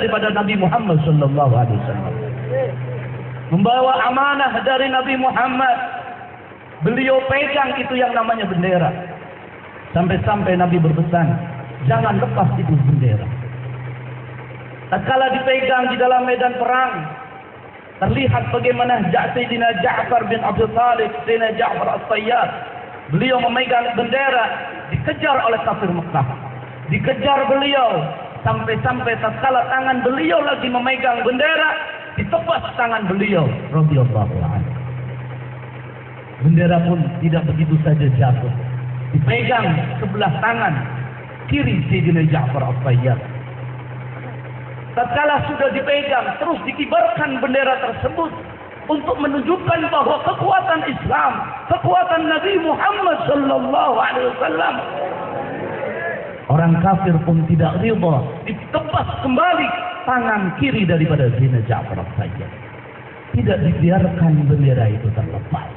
daripada Nabi Muhammad sallallahu alaihi wasallam. Membawa amanah dari Nabi Muhammad. Beliau pegang itu yang namanya bendera. Sampai-sampai Nabi berpesan, jangan lepas itu bendera. Tatkala dipegang di dalam medan perang, terlihat bagaimana Sayyidina Ja'far bin Abi Thalib, Sayyidina Ja'far As-Sayyad, beliau memegang bendera, dikejar oleh kafir Mekah. Dikejar beliau, sampai-sampai tatkala tangan beliau lagi memegang bendera, ditebas tangan beliau radhiyallahu anhu. Bendera pun tidak begitu saja jatuh. Dipegang sebelah tangan kiri Sayyidina Ja'far As-Sayyad. Tatkala sudah dipegang, terus dikibarkan bendera tersebut untuk menunjukkan bahwa kekuatan Islam, kekuatan Nabi Muhammad sallallahu alaihi wasallam. Orang kafir pun tidak rida, ditebas kembali tangan kiri daripada Sayyidina Ja'far As-Sayyad. Tidak dibiarkan bendera itu terlepas.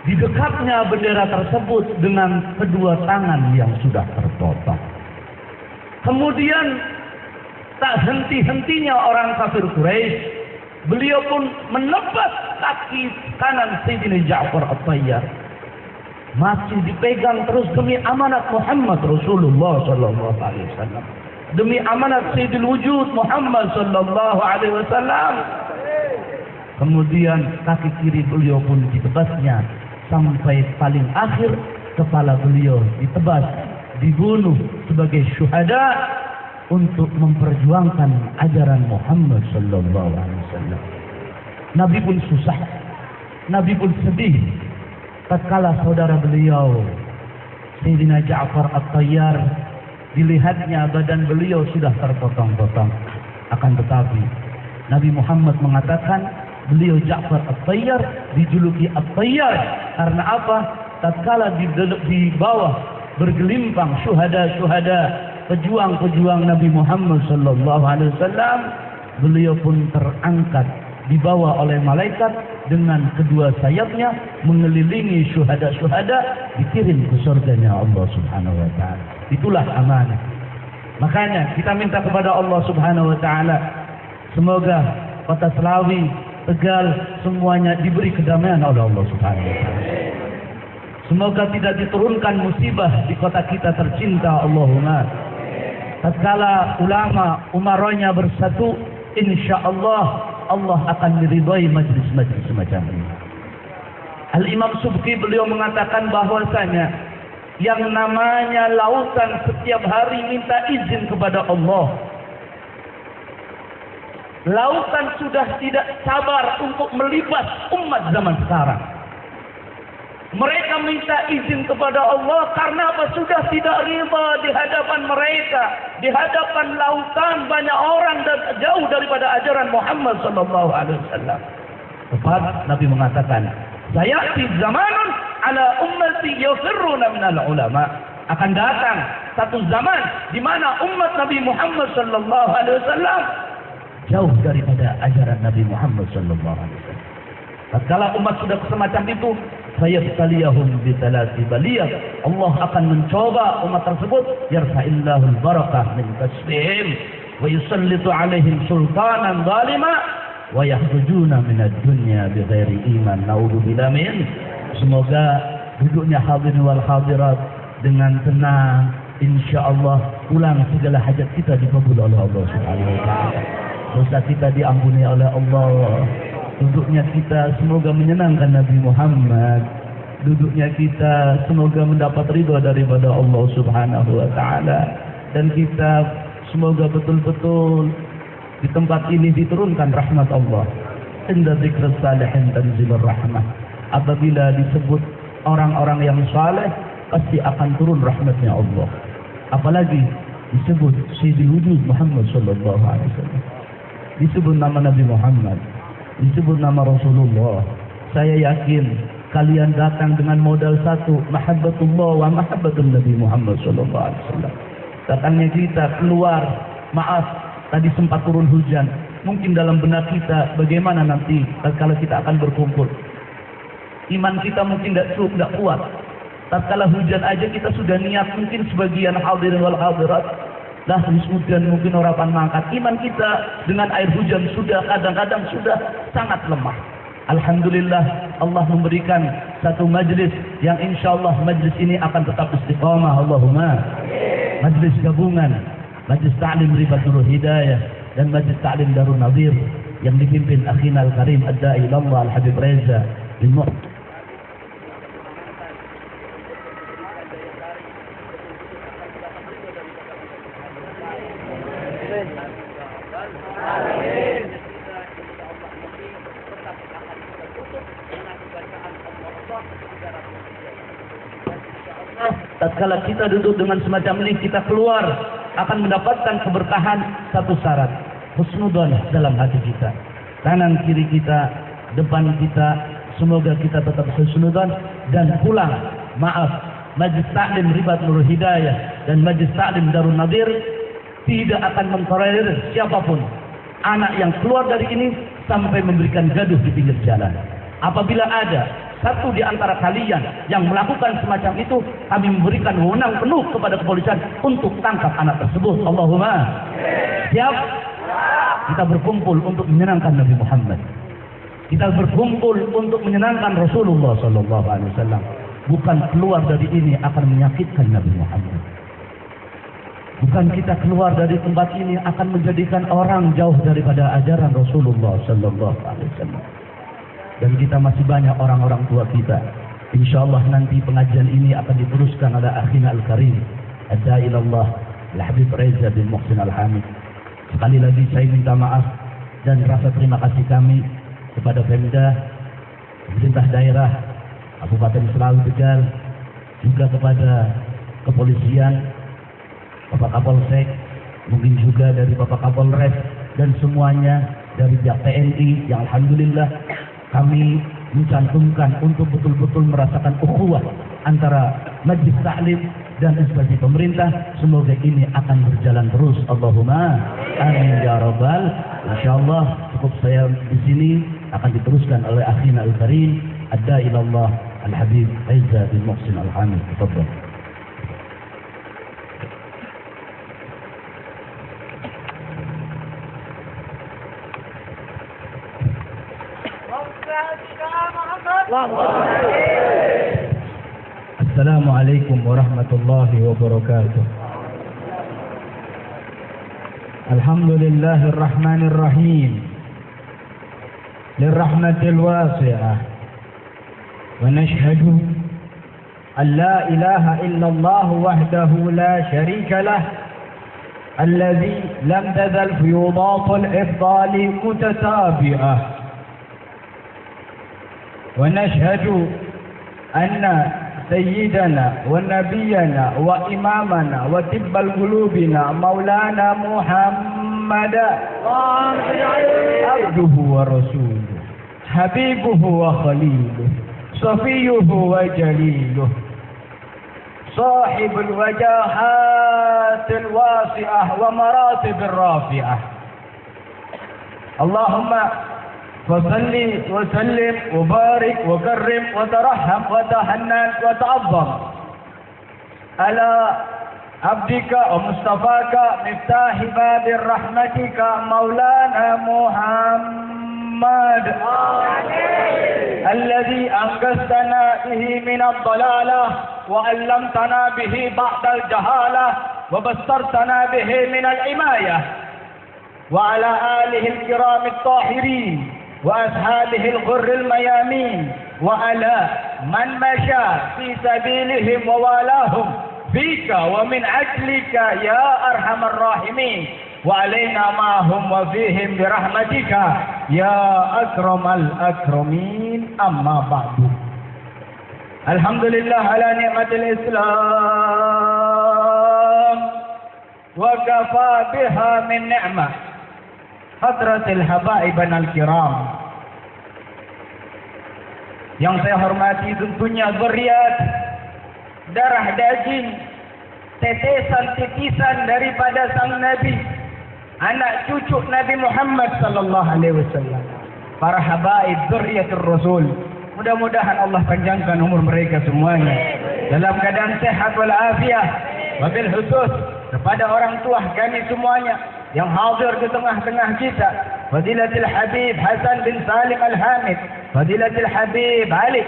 Didekapnya bendera tersebut dengan kedua tangan yang sudah terpotong. Kemudian tak henti-hentinya orang kafir Quraisy, beliau pun menebas kaki kanan Sayyidina Ja'far As-Sayyad. Masih dipegang terus demi amanat Muhammad Rasulullah sallallahu alaihi wasallam. Demi amanat Sayyidul Wujud Muhammad sallallahu alaihi wasallam. Kemudian kaki kiri beliau pun ditebasnya sampai paling akhir kepala beliau ditebas, dibunuh sebagai syuhada untuk memperjuangkan ajaran Muhammad sallallahu alaihi wasallam. Nabi pun susah, Nabi pun sedih tatkala saudara beliau Sayyidina Ja'far At-Tayyar dilihatnya badan beliau sudah terpotong-potong. Akan tetapi Nabi Muhammad mengatakan beliau Ja'far At-Tayyar dijuluki At-Tayyar karena apa? Tatkala di bawah bergelimpang syuhada-syuhada, pejuang-pejuang Nabi Muhammad sallallahu alaihi wasallam, beliau pun terangkat dibawa oleh malaikat dengan kedua sayapnya mengelilingi syuhada-syuhada, dikirim ke surganya Allah Subhanahu wa taala. Itulah amanah. Makanya kita minta kepada Allah Subhanahu wa taala semoga kota Selawi, Tegal semuanya diberi kedamaian oleh Allah Subhanahu wa taala. Semoga tidak diturunkan musibah di kota kita tercinta, Allahumma. Tatkala ulama umaranya bersatu, insyaallah Allah akan meridai majlis-majlis semacam ini. Al-Imam Subki beliau mengatakan bahwasanya yang namanya lautan setiap hari minta izin kepada Allah. Lautan sudah tidak sabar untuk melibas umat zaman sekarang. Mereka minta izin kepada Allah karena apa? Sudah tidak riba di hadapan mereka, di hadapan lautan banyak orang dan jauh daripada ajaran Muhammad sallallahu alaihi wasallam. Tepat Nabi mengatakan, "Sayati zamanun ala ummati yafirruna minal ulama." Akan datang satu zaman di mana umat Nabi Muhammad sallallahu alaihi wasallam jauh daripada ajaran Nabi Muhammad sallallahu alaihi wasallam. Tatkala umat sudah semacam itu, sayabtaliyahum bitalati baliyah, Allah akan mencoba umat tersebut, yarfa'illahul barakah min kasbihim wa yusallitu alaihim sultanan zalima wa yahrujuna minad dunya bighairi iman. Naudzubillah min. Semoga duduknya hadirin wal hadirat dengan tenang, insyaallah pulang segala hajat kita dikabul oleh Allah Subhanahu wa taala. Dosa kita diampuni oleh Allah. Duduknya kita semoga menyenangkan Nabi Muhammad. Duduknya kita semoga mendapat ridha daripada Allah Subhanahu wa taala. Dan kita semoga betul-betul di tempat ini diturunkan rahmat Allah. Inda dzikr salihin tanzilur rahmah. Apabila disebut orang-orang yang saleh, pasti akan turun rahmatnya Allah. Apalagi disebut Sayyidul Wujud Muhammad sallallahu alaihi wasallam. Disebut nama Nabi Muhammad, disebut nama Rasulullah. Saya yakin kalian datang dengan modal satu, mahabbatullah wa mahabbatun Nabi Muhammad sallallahu alaihi wasallam. Datangnya kita keluar, maaf tadi sempat turun hujan. Mungkin dalam benak kita bagaimana nanti tatkala kita akan berkumpul. Iman kita mungkin tidak kuat. Tatkala hujan aja kita sudah niat, mungkin sebagian hadirin wal hadirat Lah kemudian mungkin orapan mangkat iman kita dengan air hujan sudah kadang-kadang sudah sangat lemah. Alhamdulillah Allah memberikan satu majlis yang insyaallah majlis ini akan tetap istiqamah. Allahumma majlis gabungan, majlis ta'lim Ribatul Hidayah dan majlis ta'lim Darun Nadir yang dipimpin akhina al-karim ad-da'i ilallah Al-Habib Reza bin Mu'ad. Tatkala kita duduk dengan semacam ini, kita keluar akan mendapatkan keberkahan satu syarat, husnudzon dalam hati kita, kanan kiri kita, depan kita, semoga kita tetap husnudzon dan pulang. Maaf, majlis taklim Ribatul Hidayah dan majlis taklim Darun Nadir tidak akan mentolerir siapapun anak yang keluar dari ini sampai memberikan gaduh di pinggir jalan. Apabila ada satu di antara kalian yang melakukan semacam itu, kami memberikan wewenang penuh kepada kepolisian untuk tangkap anak tersebut. Allahumma siap. Kita berkumpul untuk menyenangkan Nabi Muhammad. Kita berkumpul untuk menyenangkan Rasulullah SAW. Bukan keluar dari ini akan menyakitkan Nabi Muhammad. Bukan kita keluar dari tempat ini akan menjadikan orang jauh daripada ajaran Rasulullah SAW. Dan kita masih banyak orang-orang tua kita. InsyaAllah nanti pengajian ini akan diteruskan oleh akhina al-karim ad-da'i ilallah Al-Habib Reza bin Muhsin Al-Hamid. Sekali lagi saya minta maaf dan rasa terima kasih kami kepada Pemda, pemerintah daerah Kabupaten Selawi Tegal, juga kepada kepolisian, Bapak Kapolsek, mungkin juga dari Bapak Kapolres dan semuanya dari pihak TNI yang alhamdulillah kami mencantumkan untuk betul-betul merasakan ukhuwah antara majlis taklim dan instansi pemerintah. Semoga ini akan berjalan terus. Allahumma amin ya rabbal. Insyaallah cukup saya di sini, akan diteruskan oleh akhina al-karim ad-da'i ilallah Al-Habib Reza bin Muhsin Al-Hamid. Tafadhal. Assalamualaikum warahmatullahi wabarakatuh. Alhamdulillahirrahmanirrahim. Lirrahmatil wasi'ah. Wa nashhadu an la ilaha illallah wahdahu la sharika lah. Alladhi lam tazal fiyudatul ifdali mutatabi'ah. ونشهد أن سيدنا ونبينا وإمامنا وطب قلوبنا مولانا محمد عبده ورسوله حبيبه وخليله صفيه وجليله صاحب الوجاهات الواسعة ومراتب الرافعة. اللهم فصل وسلم وبارك وكرم وترحم وتحنن وتعظم على عبدك ومصطفاك مفتاح باب رحمتك مولانا محمد الذي أنقذتنا به من الضلالة وعلمتنا به بعد الجهالة وبصرتنا به من العماية وعلى آله الكرام الطاهرين وأصحابه الغر الميامين وعلى من مشى في سبيلهم ووالاهم فيك ومن أجلك يا أرحم الراحمين وعلينا معهم وفيهم برحمتك يا أكرم الأكرمين. أما بعد، الحمد لله على نعمة الإسلام وكفى بها من نعمة. Hadratil habaibin al-kiram, yang saya hormati tentunya zuriat, darah daging, tetesan titisan daripada sang Nabi, anak cucu Nabi Muhammad sallallahu alaihi wasallam, para habaib zuriatul Rasul. Mudah-mudahan Allah panjangkan umur mereka semuanya dalam keadaan sehat wal afiah, wabil khusus kepada orang tua kami semuanya yang hadir di tengah-tengah kita, Fadilatul Habib Hasan bin Salim Al-Hamid, Fadilatul Habib Ali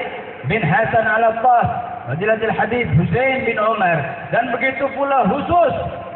bin Hasan Al-Attas, Fadilatul Habib Hussein bin Umar, dan begitu pula khusus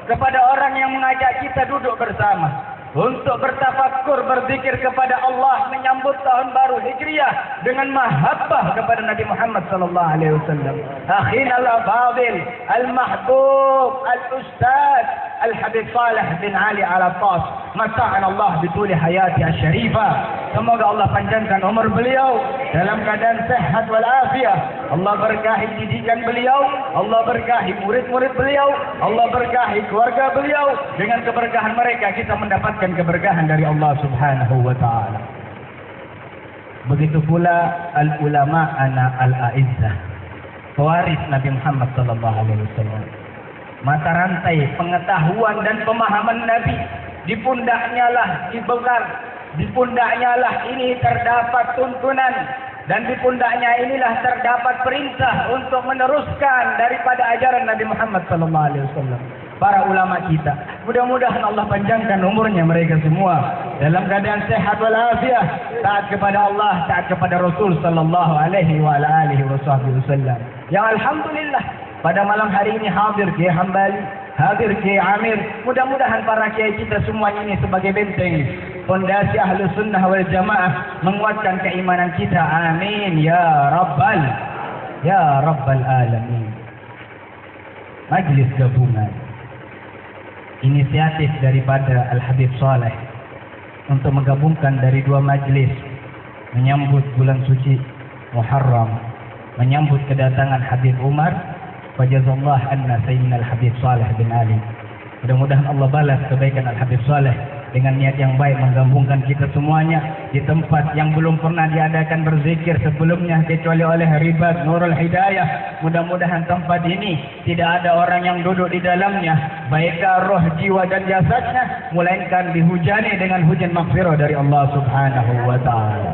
kepada orang yang mengajak kita duduk bersama untuk bertafakkur, berzikir kepada Allah, menyambut tahun baru Hijriah dengan mahabbah kepada Nabi Muhammad sallallahu alaihi wasallam. Akhina al-fadil, al-mahbub, al-ustaz Al-Habib Saleh bin Ali Al-Attas, mata'an Allah bituli hayati asy-syarifah. Semoga Allah panjangkan umur beliau dalam keadaan sehat walafiat. Allah berkahi didikan beliau, Allah berkahi murid-murid beliau, Allah berkahi keluarga beliau. Dengan keberkahan mereka kita mendapatkan keberkahan dari Allah Subhanahu wa taala. Begitu pula al-ulama ana al-a'izzah, pewaris Nabi Muhammad sallallahu alaihi wasallam. Mata rantai pengetahuan dan pemahaman Nabi di pundaknya lah dibekar, di pundaknya lah ini terdapat tuntunan, dan di pundaknya inilah terdapat perintah untuk meneruskan daripada ajaran Nabi Muhammad sallallahu alaihi wasallam. Para ulama kita, mudah-mudahan Allah panjangkan umurnya mereka semua dalam keadaan sehat walafiat, taat kepada Allah, taat kepada Rasul sallallahu alaihi wa alihi wasallam. Yang alhamdulillah pada malam hari ini hadir Kiai Hambali, hadir Kiai Amir. Mudah-mudahan para kiai kita semuanya ini sebagai benteng fondasi Ahlus Sunnah wal Jamaah, menguatkan keimanan kita. Amin ya rabbal alamin. Majlis gabungan, inisiatif daripada Al-Habib Saleh untuk menggabungkan dari dua majlis menyambut bulan suci Muharram, menyambut kedatangan Habib Umar. Fajazallah anna Sayyidina Al-Habib Saleh bin Ali. Mudah-mudahan Allah balas kebaikan Al-Habib Saleh dengan niat yang baik menggabungkan kita semuanya di tempat yang belum pernah diadakan berzikir sebelumnya kecuali oleh Ribat Nurul Hidayah. Mudah-mudahan tempat ini tidak ada orang yang duduk di dalamnya baik roh, jiwa dan jasadnya, melainkan dihujani dengan hujan maghfirah dari Allah Subhanahu wa taala.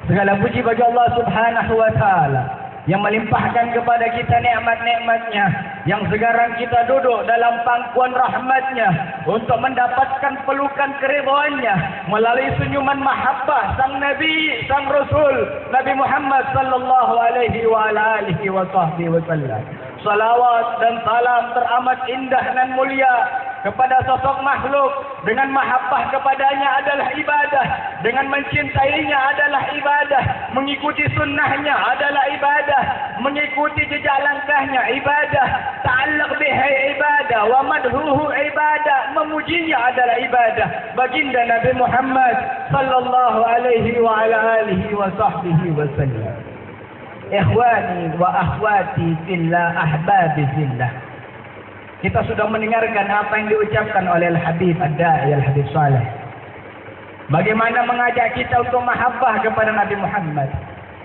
Segala puji bagi Allah Subhanahu wa taala yang melimpahkan kepada kita nikmat-nikmatnya, yang sekarang kita duduk dalam pangkuan rahmatnya untuk mendapatkan pelukan keridhaannya melalui senyuman mahabbah sang Nabi, sang Rasul Nabi Muhammad sallallahu alaihi wa alihi wasallam. Salawat dan salam teramat indah dan mulia kepada sosok makhluk. Dengan mahabbah kepadanya adalah ibadah, dengan mencintainya adalah ibadah, mengikuti sunnahnya adalah ibadah, mengikuti jejak langkahnya ibadah, ta'allaq bihi ibadah, wa madhuhu ibadah, memujinya adalah ibadah. Baginda Nabi Muhammad sallallahu alaihi wa ala alihi wa sahbihi wasallam. Ikhwani wa akhwati fillah, ahbabi fillah. Kita sudah mendengarkan apa yang diucapkan oleh Al-Habib Ad-Da'i Al-Habib Saleh. Bagaimana mengajak kita untuk mahabbah kepada Nabi Muhammad,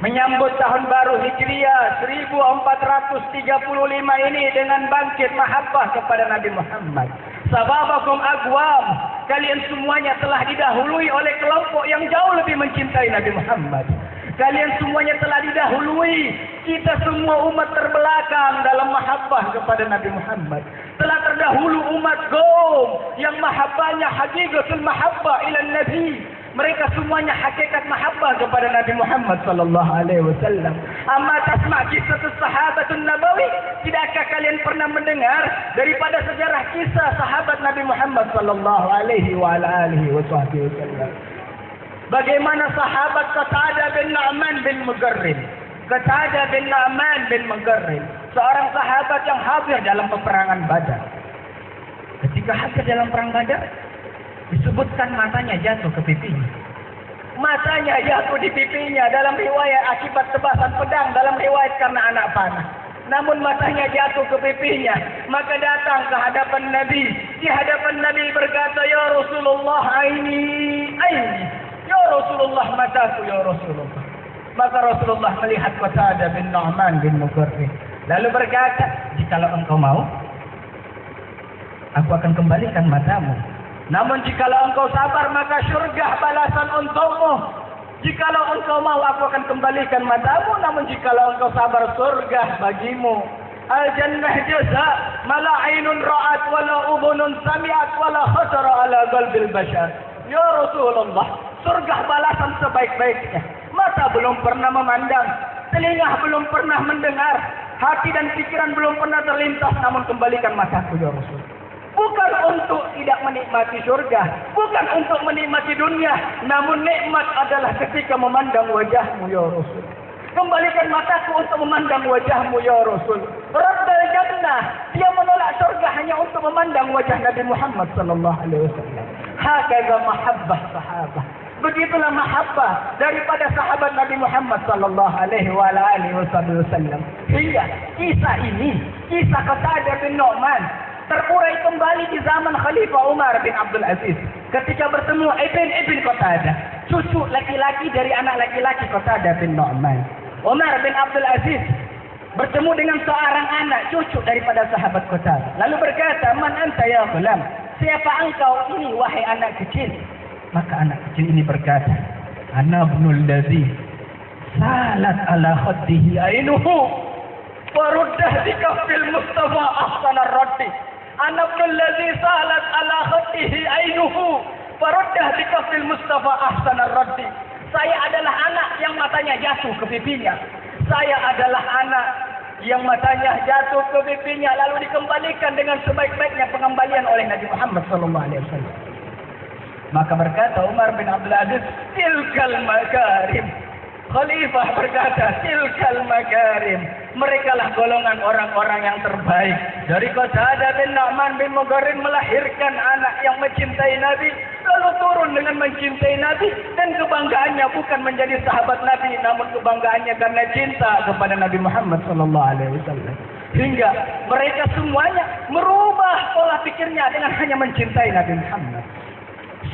menyambut tahun baru Hijriah 1435 ini dengan bangkit mahabbah kepada Nabi Muhammad. Sababakum aqwam, kalian semuanya telah didahului oleh kelompok yang jauh lebih mencintai Nabi Muhammad. Kalian semuanya telah didahului. Kita semua umat terbelakang dalam mahabbah kepada Nabi Muhammad. Telah terdahulu umat Qaum yang mahabbahnya hakikatul mahabbah ila Nabi. Mereka semuanya hakikat mahabbah kepada Nabi Muhammad sallallahu alaihi wasallam. Amma tasma' kisah sahabatun nabawi, tidakkah kalian pernah mendengar daripada sejarah kisah sahabat Nabi Muhammad sallallahu alaihi wa alihi wasallam? Bagaimana sahabat Qatadah bin Nu'man bin Mugarrin, Qatadah bin Nu'man bin Mugarrin, seorang sahabat yang hadir dalam peperangan Badar. Ketika hadir dalam perang Badar, disebutkan matanya jatuh ke pipinya. Matanya jatuh di pipinya, dalam riwayat akibat tebasan pedang, dalam riwayat karena anak panah. Namun matanya jatuh ke pipinya, maka datang ke hadapan Nabi. Di hadapan Nabi berkata, "Ya Rasulullah, aini, ya Rasulullah, mataku ya Rasulullah." Maka Rasulullah melihat Qatadah bin Nu'man bin Mugarrin, lalu berkata, "Jikalau engkau mau, aku akan kembalikan matamu. Namun jikalau engkau sabar, maka syurga balasan untukmu. Jikalau engkau mau, aku akan kembalikan matamu. Namun jikalau engkau sabar, surga bagimu." Al-jannah jaza mala ainun ra'at wala udhunun sami'at wala khatara ala qalbil bashar. Ya Rasulullah, surga balasan sebaik-baiknya. Mata belum pernah memandang, telinga belum pernah mendengar, hati dan pikiran belum pernah terlintas, namun kembalikan mataku ya Rasul. Bukan untuk tidak menikmati surga, bukan untuk menikmati dunia, namun nikmat adalah ketika memandang wajahmu ya Rasul. Kembalikan mataku untuk memandang wajahmu ya Rasul. Rabbal jannah, dia menolak surga hanya untuk memandang wajah Nabi Muhammad sallallahu alaihi wasallam. Hakaza mahabbah sahabah. Begitulah mahabbah daripada sahabat Nabi Muhammad sallallahu alaihi wasallam. Hingga kisah ini, kisah Qatadah bin Nu'man terurai kembali di zaman Khalifah Umar bin Abdul Aziz ketika bertemu Ibn Qatadah, cucu laki-laki dari anak laki-laki Qatadah bin Nu'man. Umar bin Abdul Aziz bertemu dengan seorang anak cucu daripada sahabat Qatadah, lalu berkata, "Man anta ya ghulam?" Siapa engkau ini wahai anak kecil? Maka anak kecil ini berkata, "Ana ibnul ladzi salat ala khaddihi ainuhu wa ruddah bi kafil Mustafa ahsanar raddi." Ana ibnul ladzi salat ala khaddihi ainuhu wa ruddah bi kafil Mustafa ahsanar raddi. Saya adalah anak yang matanya jatuh ke pipinya. Saya adalah anak yang matanya jatuh ke pipinya lalu dikembalikan dengan sebaik-baiknya pengembalian oleh Nabi Muhammad sallallahu alaihi wasallam. Maka berkata Umar bin Abdul Aziz, "Tilkal makarim." Khalifah berkata, "Tilkal makarim." Merekalah golongan orang-orang yang terbaik. Dari Qatadah bin Nu'man bin Muqarrin melahirkan anak yang mencintai Nabi, lalu turun dengan mencintai Nabi, dan kebanggaannya bukan menjadi sahabat Nabi, namun kebanggaannya karena cinta kepada Nabi Muhammad sallallahu alaihi wasallam. Hingga mereka semuanya merubah pola pikirnya dengan hanya mencintai Nabi Muhammad.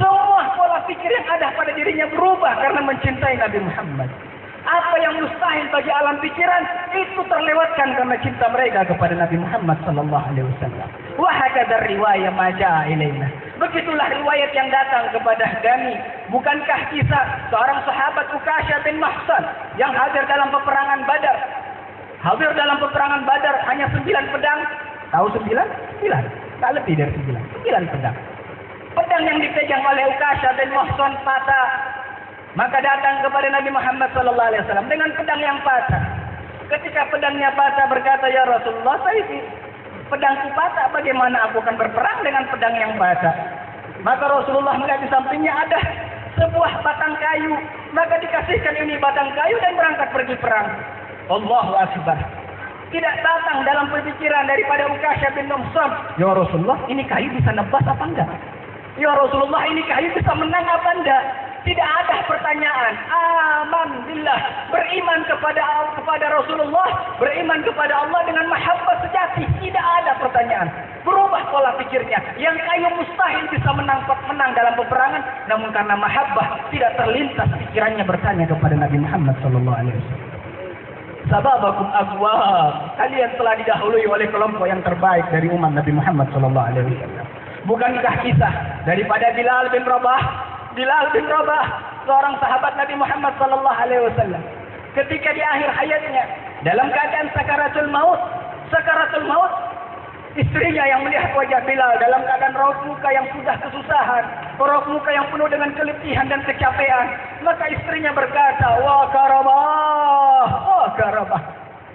Semua pola pikir yang ada pada dirinya berubah karena mencintai Nabi Muhammad. Apa yang mustahil bagi alam pikiran itu terlewatkan karena cinta mereka kepada Nabi Muhammad sallallahu alaihi wasallam. Wa hakadha riwayah ma jaa ilaina. Begitulah riwayat yang datang kepada kami. Bukankah kisah seorang sahabat Ukasyah bin Mahsan yang hadir dalam peperangan Badar? Hadir dalam peperangan Badar hanya 9 pedang. Tahu 9? 9. Tak lebih dari 9. 9 pedang. Pedang yang dipegang oleh Ukasyah bin Mahsan patah. Maka datang kepada Nabi Muhammad sallallahu alaihi wasallam dengan pedang yang patah. Ketika pedangnya patah berkata, "Ya Rasulullah, pedangku patah, bagaimana aku akan berperang dengan pedang yang patah?" Maka Rasulullah melihat di sampingnya ada sebuah batang kayu. Maka dikasihkan ini batang kayu dan berangkat pergi perang. Allahu Akbar. Tidak datang dalam pemikiran daripada Ukasyah bin Mahsan, "Ya Rasulullah, ini kayu bisa nebas apa enggak? Ya Rasulullah, ini kayu bisa menang apa enggak?" Tidak ada pertanyaan. Aman billah, beriman kepada Rasulullah, beriman kepada Allah dengan mahabbah sejati. Tidak ada pertanyaan. Berubah pola pikirnya. Yang kayu mustahil bisa menang dalam peperangan, namun karena mahabbah tidak terlintas pikirannya bertanya kepada Nabi Muhammad sallallahu alaihi wasallam. Sababakum abwab. Kalian telah didahului oleh kelompok yang terbaik dari umat Nabi Muhammad sallallahu alaihi wasallam. Bukankah kisah daripada Bilal bin Rabah? Bilal bin Rabah, seorang sahabat Nabi Muhammad sallallahu alaihi wasallam, ketika di akhir hayatnya dalam keadaan sakaratul maut, istrinya yang melihat wajah Bilal dalam keadaan raut muka yang sudah kesusahan, raut muka yang penuh dengan keletihan dan kecapean, maka istrinya berkata, "Wa karabah,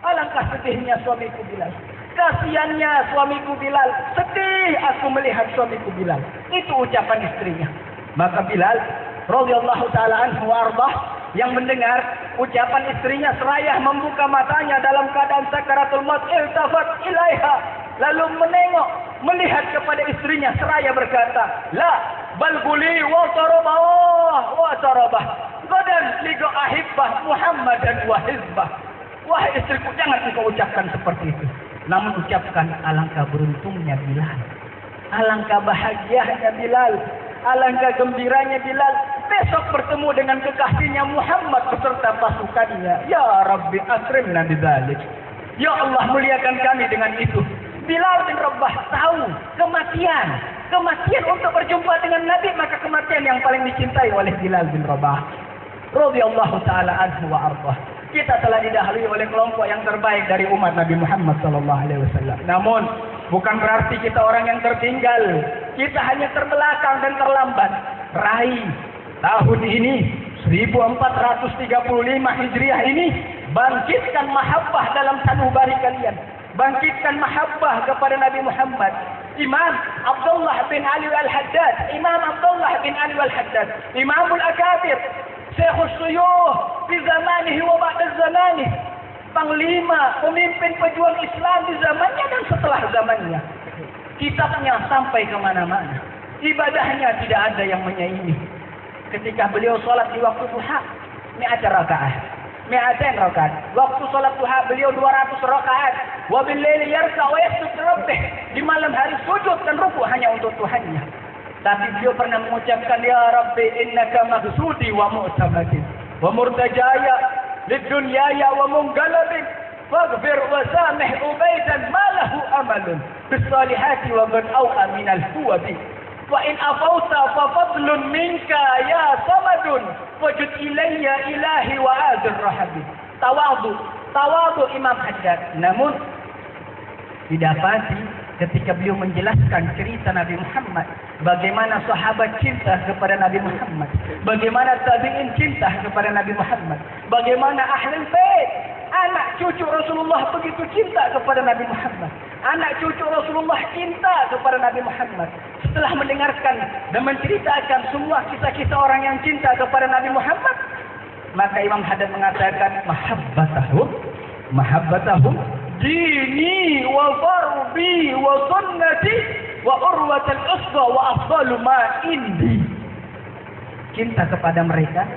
alangkah sedihnya suamiku Bilal. Kasihannya suamiku Bilal, sedih aku melihat suamiku Bilal." Itu ucapan istrinya. Maka Bilal radhiyallahu taala anhu warḍah yang mendengar ucapan istrinya seraya membuka matanya dalam keadaan sakaratul maut, iltafat ilaiha, lalu menengok melihat kepada istrinya seraya berkata, "La bal quli wa tarabah gadan liqa ahibbah Muhammadan wa hizbah." Wahai istriku, jangan engkau ucapkan seperti itu, namun ucapkan, alangkah beruntungnya Bilal, alangkah bahagianya Bilal, alangkah gembiranya Bilal besok bertemu dengan kekasihnya Muhammad beserta pasukannya. Ya Rabbi akrimna bidzalik. Ya Allah, muliakan kami dengan itu. Bilal bin Rabah tahu kematian untuk berjumpa dengan Nabi, maka kematian yang paling dicintai oleh Bilal bin Rabah radhiyallahu taala anhu wa ardhah. Kita telah didahului oleh kelompok yang terbaik dari umat Nabi Muhammad SAW. Namun, bukan berarti kita orang yang tertinggal. Kita hanya terbelakang dan terlambat. Raih tahun ini 1435 Hijriah ini, bangkitkan mahabbah dalam sanubari kalian. Bangkitkan mahabbah kepada Nabi Muhammad. Imam Abdullah bin Ali al-Haddad, Imam Abdullah bin Ali al-Haddad, Imamul Akabir, Syekhus Suyuh di zamanihi wa ba'da zamanihi, panglima, pemimpin pejuang Islam di zamannya dan setelah zamannya. Kitabnya sampai kemana-mana. Ibadahnya tidak ada yang menyaingi. Ketika beliau sholat di waktu duha, 100 rakaat. 200 rakaat. Waktu sholat duha beliau 200 rakaat. Wa bil laili yarka wa yasjud rabbih. Di malam hari sujud dan ruku hanya untuk Tuhannya. Tapi beliau pernah mengucapkan, ya Rabbi innaka maghsudi wa mu'tamadi wa murtajaya lid dunyaya wa mungalabin faghfir wa samih ubaidan ma lahu amalun bis salihati wa qad aw'a min al huwabi wa in afauta fa fadlun minka ya samadun wajud ilayya ilahi wa azir rahabi. Tawadu Imam Haddad. Namun didapati ketika beliau menjelaskan cerita Nabi Muhammad, bagaimana sahabat cinta kepada Nabi Muhammad, bagaimana tabi'in cinta kepada Nabi Muhammad, bagaimana ahlul bait, anak cucu Rasulullah begitu cinta kepada Nabi Muhammad, anak cucu Rasulullah cinta kepada Nabi Muhammad. Setelah mendengarkan dan menceritakan semua kisah-kisah orang yang cinta kepada Nabi Muhammad, maka Imam Haddad mengatakan mahabbatahum dini wa farbi wa sunnati wa urwatul uswa wa afdalu ma indi. Cinta kepada mereka,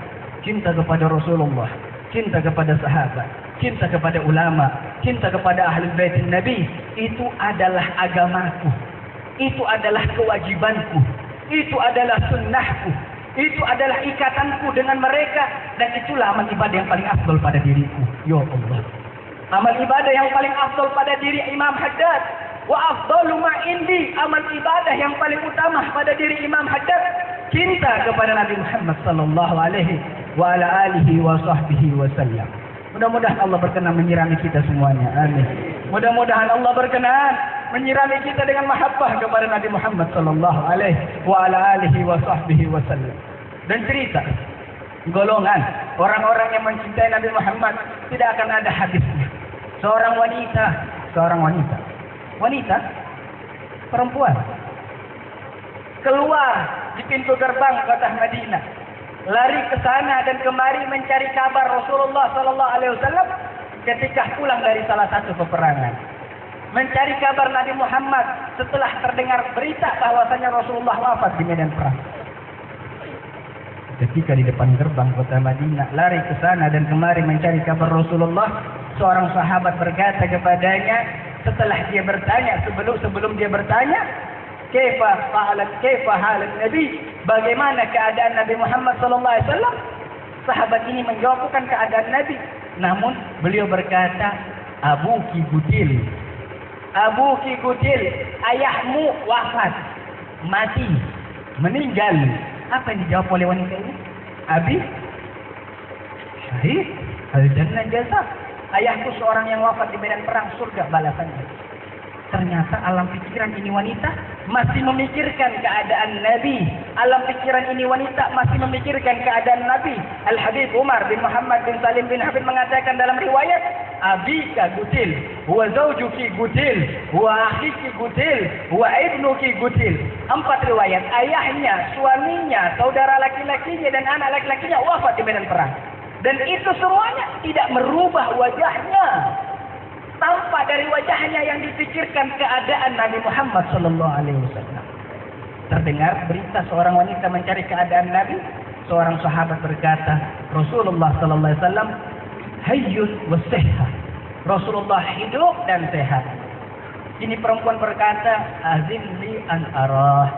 cinta kepada Rasulullah, cinta kepada sahabat, cinta kepada ulama, cinta kepada ahli bait Nabi, itu adalah agamaku, itu adalah kewajibanku, itu adalah sunnahku, itu adalah ikatanku dengan mereka, dan itulah amal ibadah yang paling afdal pada diriku. Ya Allah, amal ibadah yang paling afdal pada diri Imam Haddad, wa afdalu ma indi, amal ibadah yang paling utama pada diri Imam Haddad, cinta kepada Nabi Muhammad sallallahu alaihi wa ala alihi wa sahbihi wasallam. Mudah-mudahan Allah berkenan menyirami kita semuanya. Amin. Mudah-mudahan Allah berkenan menyirami kita dengan mahabbah kepada Nabi Muhammad sallallahu alaihi wa ala alihi wa sahbihi wasallam. Dan cerita golongan orang-orang yang mencintai Nabi Muhammad tidak akan ada habisnya. Seorang wanita, perempuan, keluar di pintu gerbang kota Madinah, lari ke sana dan kemari mencari kabar Rasulullah sallallahu alaihi wasallam ketika pulang dari salah satu peperangan. Mencari kabar Nabi Muhammad setelah terdengar berita bahwasanya Rasulullah wafat di medan perang. Ketika di depan gerbang kota Madinah, lari ke sana dan kemari mencari kabar Rasulullah, seorang sahabat berkata kepadanya setelah dia bertanya, sebelum dia bertanya, kaifa halat Nabi, bagaimana keadaan Nabi Muhammad sallallahu alaihi wasallam? Sahabat ini menjawab bukan keadaan Nabi, namun beliau berkata, abuki gutil, ayahmu wafat, mati, meninggal. Apa yang dijawab oleh wanita ini? Abi syahid al-jannah jaza. Ayahku seorang yang wafat di medan perang, surga balasannya. Ternyata alam pikiran ini wanita masih memikirkan keadaan Nabi. Alam pikiran ini wanita masih memikirkan keadaan Nabi. Al-Habib Umar bin Muhammad bin Salim bin Habib mengatakan dalam riwayat, abika gutil, wa zawjuki gutil, wa akhiki gutil, wa ibnuki gutil. 4 riwayat, ayahnya, suaminya, saudara laki-lakinya dan anak laki-lakinya wafat di medan perang. Dan itu semuanya tidak merubah wajahnya. Tampak dari wajahnya yang dipikirkan keadaan Nabi Muhammad sallallahu alaihi wasallam. Terdengar berita seorang wanita mencari keadaan Nabi, seorang sahabat berkata, Rasulullah sallallahu alaihi wasallam hayyun wa sihha. Rasulullah hidup dan sehat. Ini perempuan berkata, azinli an arah.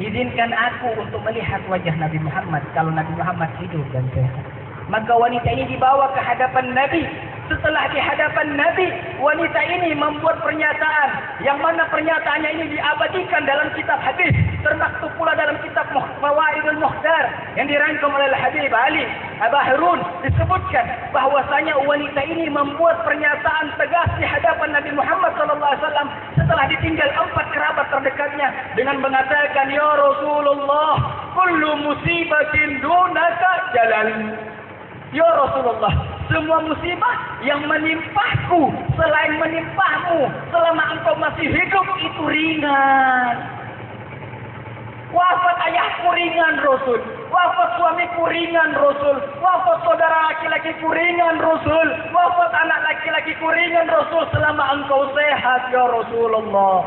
Izinkan aku untuk melihat wajah Nabi Muhammad kalau Nabi Muhammad hidup dan sehat. Maka wanita ini dibawa ke hadapan Nabi. Setelah di hadapan Nabi, wanita ini membuat pernyataan, yang mana pernyataannya ini diabadikan dalam kitab hadis, termaktub pula dalam kitab Fawaidul Mukhtar yang dirangkum oleh Habib Ali Abahirun, disebutkan bahwasanya wanita ini membuat pernyataan tegas di hadapan Nabi Muhammad SAW setelah ditinggal 4 kerabat terdekatnya dengan mengatakan, ya Rasulullah, kullu musibatin dunaka jalal. Ya Rasulullah, semua musibah yang menimpaku selain menimpahmu selama engkau masih hidup itu ringan. Wafat ayahku ringan Rasul, wafat suamiku ringan Rasul, wafat saudara laki-lakiku ringan Rasul, wafat anak laki-lakiku ringan Rasul selama engkau sehat ya Rasulullah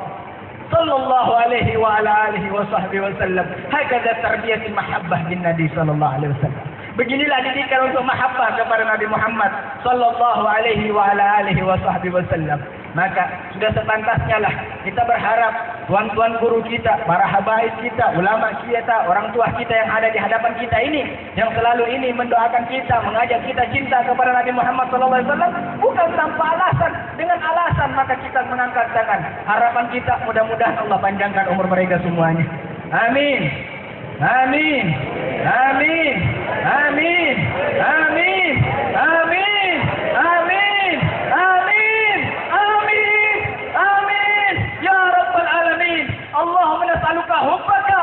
sallallahu alaihi wa ala alihi wa sahbihi wasallam. Hakada tarbiyatul mahabbah bin Nabi sallallahu alaihi wasallam. Beginilah didikan untuk mahabbah kepada Nabi Muhammad sallallahu alaihi wa ala alihi wa sahbihi wasallam. Maka sudah sepantasnya lah kita berharap tuan-tuan guru kita, para habaib kita, ulama kita, orang tua kita yang ada di hadapan kita ini, yang selalu ini mendoakan kita, mengajak kita cinta kepada Nabi Muhammad SAW, bukan tanpa alasan, dengan alasan maka kita mengangkat tangan. Harapan kita mudah-mudahan Allah panjangkan umur mereka semuanya. Amin. Amin. Amin. Amin. Amin. Amin. Amin. Amin. Amin. Amin. Ya Rabbal Alamin. Allahumma nas'aluka hubbaka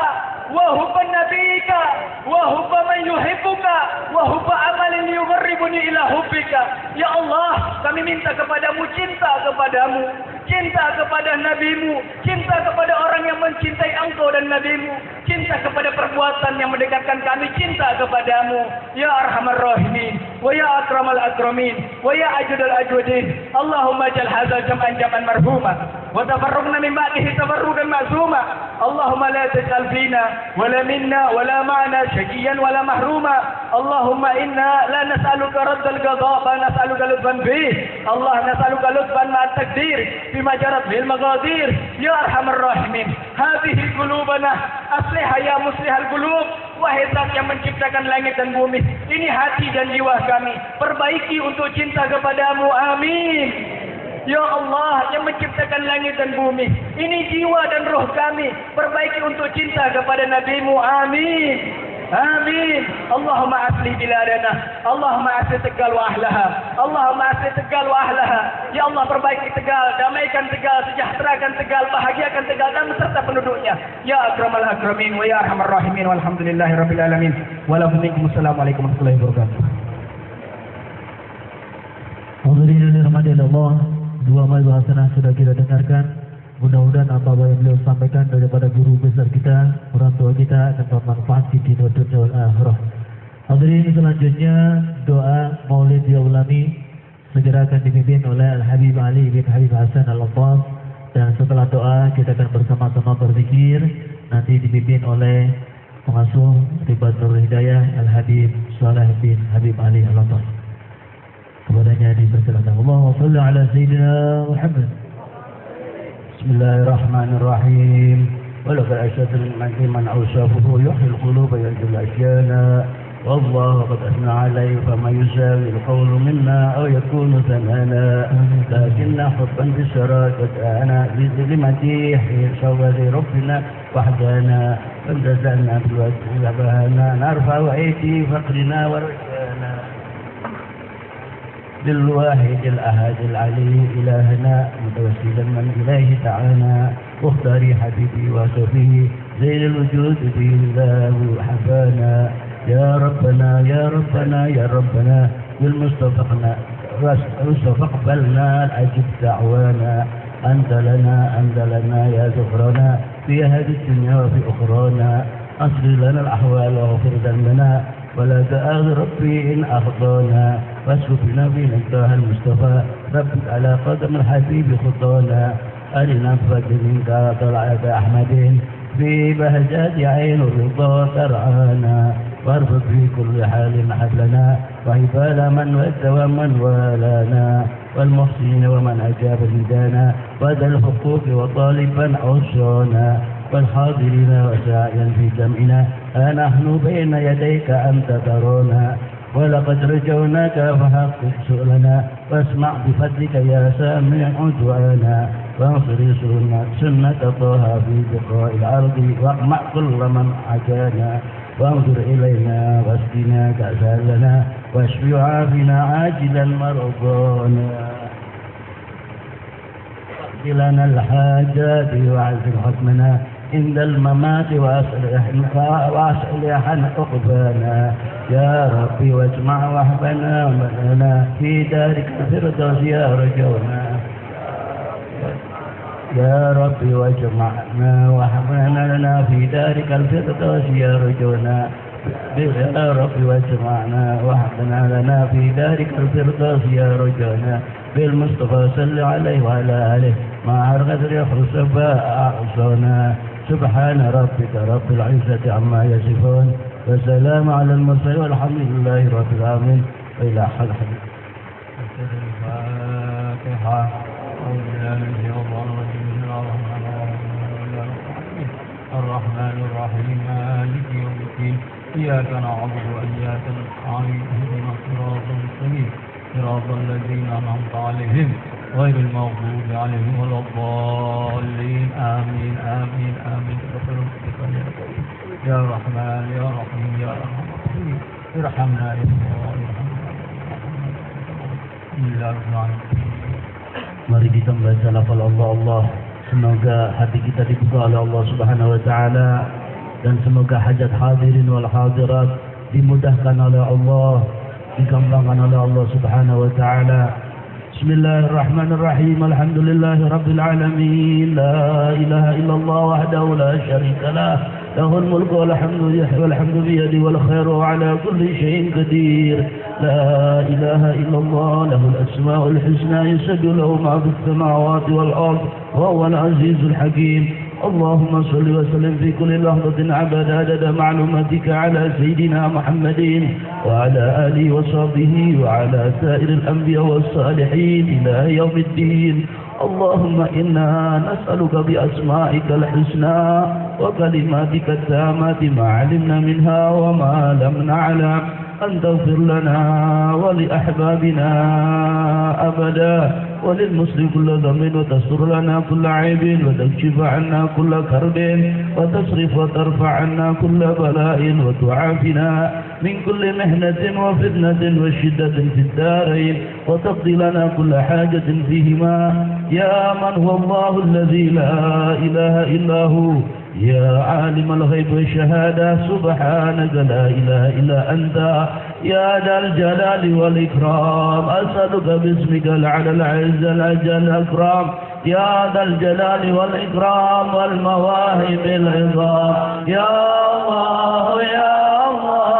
wa hubban nabiyika wa hubba man yuhibbuka wa hubba amalin yuqarribuni ila hubbika. Ya Allah, kami minta kepadamu cinta kepadamu, cinta kepada nabimu, cinta kepada orang yang mencintai engkau dan nabimu, cinta kepada perbuatan yang mendekatkan kami cinta kepadamu ya arhamar rahimin wa ya akramal akramin wa ya ajudal ajudin. Allahumma jal hadzal jam'an jam'an marhuma wa tafarruqna min ba'dihi tafarruqan ma'zuma. Allahumma la taj'al fina wa la minna wa la ma'na shaqiyan wa la mahruma. Allahumma inna la nas'aluka raddal qada wa nas'aluka lutfan bih. Allah nas'aluka lutfan ma'at takdir bima jarat bil maqadir ya arhamar rahimin. Hadhihi qulubana aslihha ya muslihal qulub. Wahai Zat yang menciptakan langit dan bumi, ini hati dan jiwa kami, perbaiki untuk cinta kepadamu. Amin. Ya Allah yang menciptakan langit dan bumi, ini jiwa dan roh kami, perbaiki untuk cinta kepada nabimu. Amin. Amin. Allahumma aslih biladana, Allahumma aslih Tegal wa ahlaha, Allahumma aslih Tegal wa ahlaha. Ya Allah, perbaiki Tegal, damaikan Tegal, sejahterakan Tegal, bahagiakan Tegal dan beserta penduduknya. Ya akramal akramin wa ya arhamar rahimin walhamdulillahi rabbil alamin. Wassalamualaikum warahmatullahi wabarakatuh. Hadirin yang dirahmati Allah, dua majelis hasanah sudah kita dengarkan. Mudah-mudahan apa yang beliau sampaikan daripada guru besar kita, orang tua kita akan bermanfaat di dunia dan akhirat. Hadirin, selanjutnya doa Maulid Yaulami segera akan dipimpin oleh Al-Habib Ali bin Habib Hasan Al-Abbas, dan setelah doa kita akan bersama-sama berzikir, nanti dipimpin oleh pengasuh Ribatul Hidayah Al-Habib Saleh bin Habib Ali Al-Abbas. Kepadanya dipersilakan. Allahumma shalli ala sayyidina Muhammad. Bismillahirrahmanirrahim. Walaqad asyhadu man awsafuhu yuhyil quluba yajul asyana. Wallahu qad asna alayhi fama yusawi al-qawlu minna aw yakunu thanana. Lakinna hubban bisharat ana bizlimati shawari rabbina wahdana. Fantazana bilwajhi labahana narfa wa aiti faqrina wa rajana. للواحد الأحد العلي إلهنا متوسلا من إليه تعالى واختار حبيبي وصفيه زين الوجود به الله حفانا. يا ربنا يا ربنا يا ربنا بالمصطفى اقبلنا أجب دعوانا. أنت لنا يا ذكرنا في هذه الدنيا وفي أخرانا. أصلح لنا الأحوال واغفر ذنبنا ولا تآخذ ربي إن أخطانا. واسلك بنا في نجاح المصطفى ربك على قدم الحبيب خطانا. أرنا بفضل منك طلعة أحمد في بهجات عين الرضا ترعانا. وارفق في كل حال حبلنا وحفال من ود ومن والانا والمحسنين ومن أجاب ندانا وذا الحقوق وطالبا عصانا والحاضرين وساعيا في جمعنا. نحن بين يديك أنت ترانا ولقد رجوناك فحقق سؤلنا واسمع بفضلك يا سامع دعانا. وانصر سنة طه في بقاع الأرض واقمع كل من عجانا وانظر إلينا واسقنا كأسا لنا واشف وعافنا عاجلا مرضانا واقض لنا الحاجات وعزل حكمنا عند الممات وأصلح عقبانا يا ربي واجمع وحبنا ومنا في دارك الفردوس يا رجونا يا ربي واجمعنا وحبنا لنا في دارك الفردوس يا رجونا يا ربي واجمعنا وحبنا لنا في دارك الفردوس يا رجونا بالمصطفى صل عليه وعلى آله مع الغدر يخرج أعصانا سبحان ربك رب العزة عما يصفون وسلام على المرسلين والحمد لله رب العالمين وإلى حد الفاتحة الرحمن الرحيم مالك يوم الدين إياك نعبد وإياك نستعين اهدنا الصراط المستقيم صراط الذين أنعمت عليهم غير المغضوب عليهم ولا الضالين آمين آمين آمين يا رحمن يا رحيم يا أرحم الراحمين ارحمنا يا الله ارحمنا. Mari kita membaca lafal Allah. Semoga hati kita dibuka oleh Allah Subhanahu wa taala dan semoga hajat hadirin wal hadirat dimudahkan oleh Allah, digampangkan oleh Allah Subhanahu wa taala. Bismillahirrahmanirrahim. Alhamdulillahi rabbil alamin. La ilaha illallah wahdahu la syarika lah. Lahul mulku wal hamdu biyadihi wal khairu ala kulli syai'in qadir. لا إله إلا الله له الأسماء الحسنى يسجد له ما في السماوات والأرض وهو العزيز الحكيم. اللهم صل وسلم في كل لحظة عدد معلوماتك على سيدنا محمد وعلى آله وصحبه وعلى سائر الأنبياء والصالحين إلى يوم الدين. اللهم إنا نسألك بأسمائك الحسنى وكلماتك التامات ما علمنا منها وما لم نعلم أن تغفر لنا ولأحبابنا أبدا وللمسلم كل ذنب وتستر لنا كل عيب وتكشف عنا كل كرب وتصرف وترفع عنا كل بلاء وتعافنا من كل محنة وفتنة وشدة في الدارين وتقضي لنا كل حاجة فيهما يا من هو الله الذي لا إله إلا هو يا عالم الغيب والشهادة سبحانك لا إله إلا أنت يا ذا الجلال والإكرام أسألك باسمك العلى العز الأجل الأكرام يا ذا الجلال والإكرام والمواهب العظام يا الله يا الله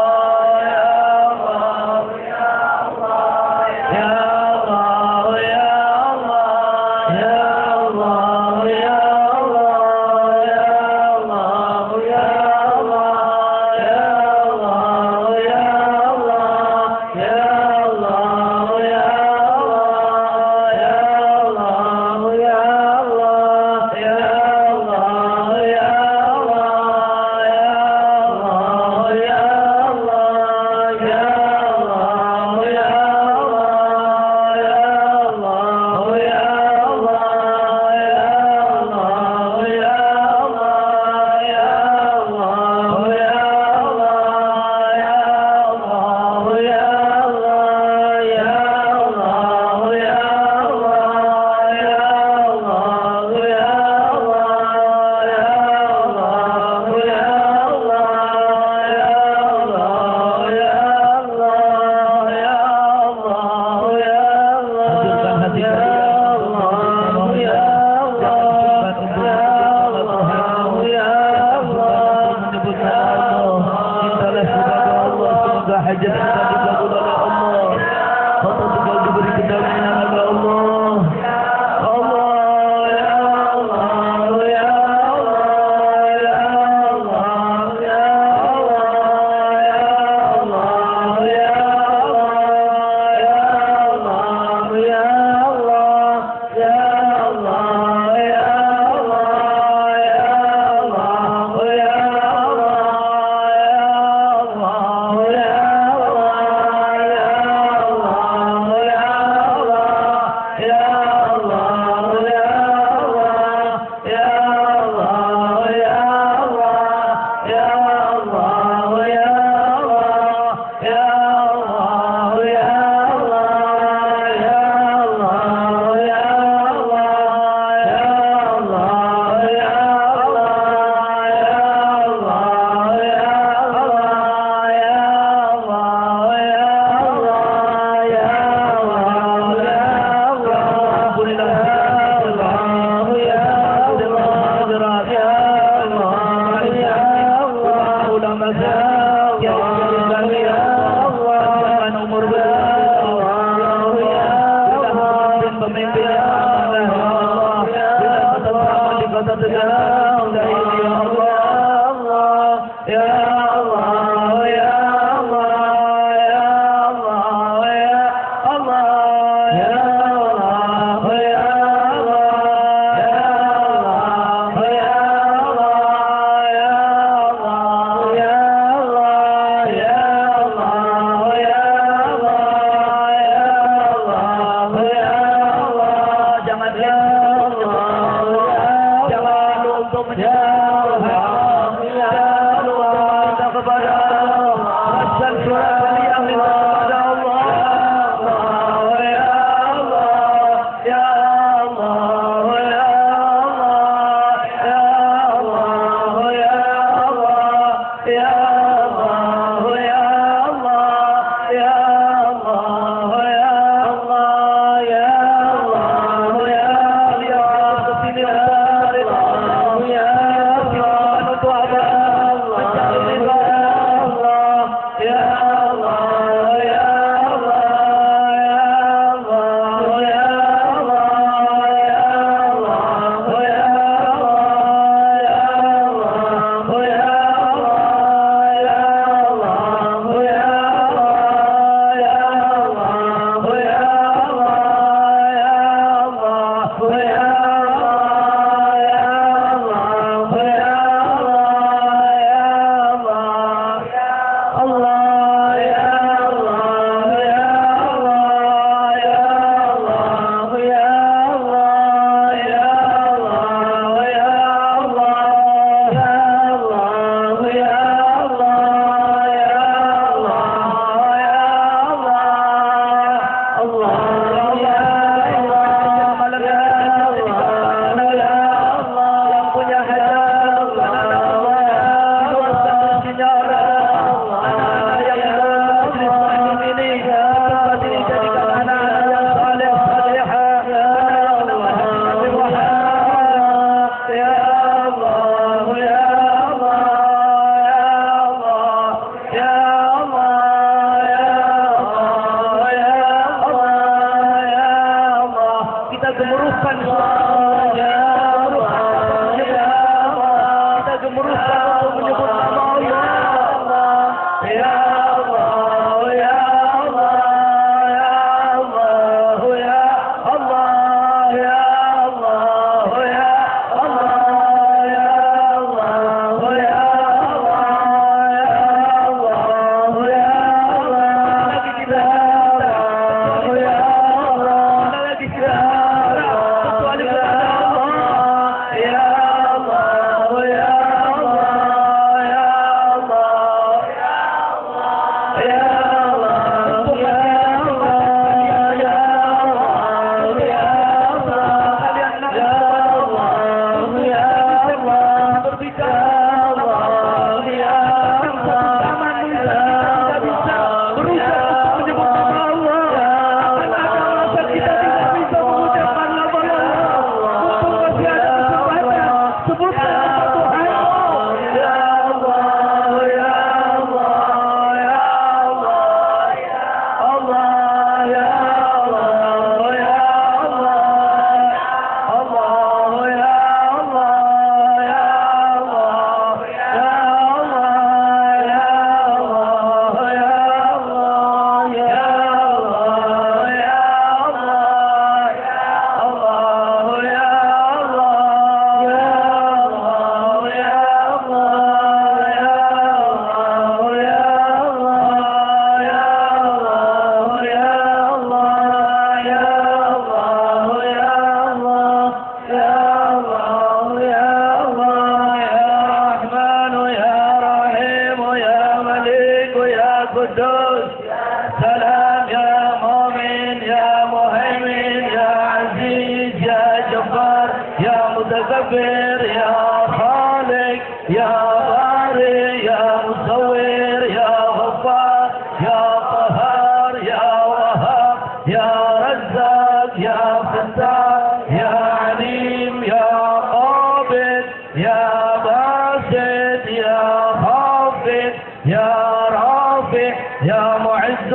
متكبر يا خالق يا باري يا مصور يا غفار يا قهار يا وهاب يا رزاق يا فتاح يا عليم يا قابض يا باسط يا خافض يا رافع يا معز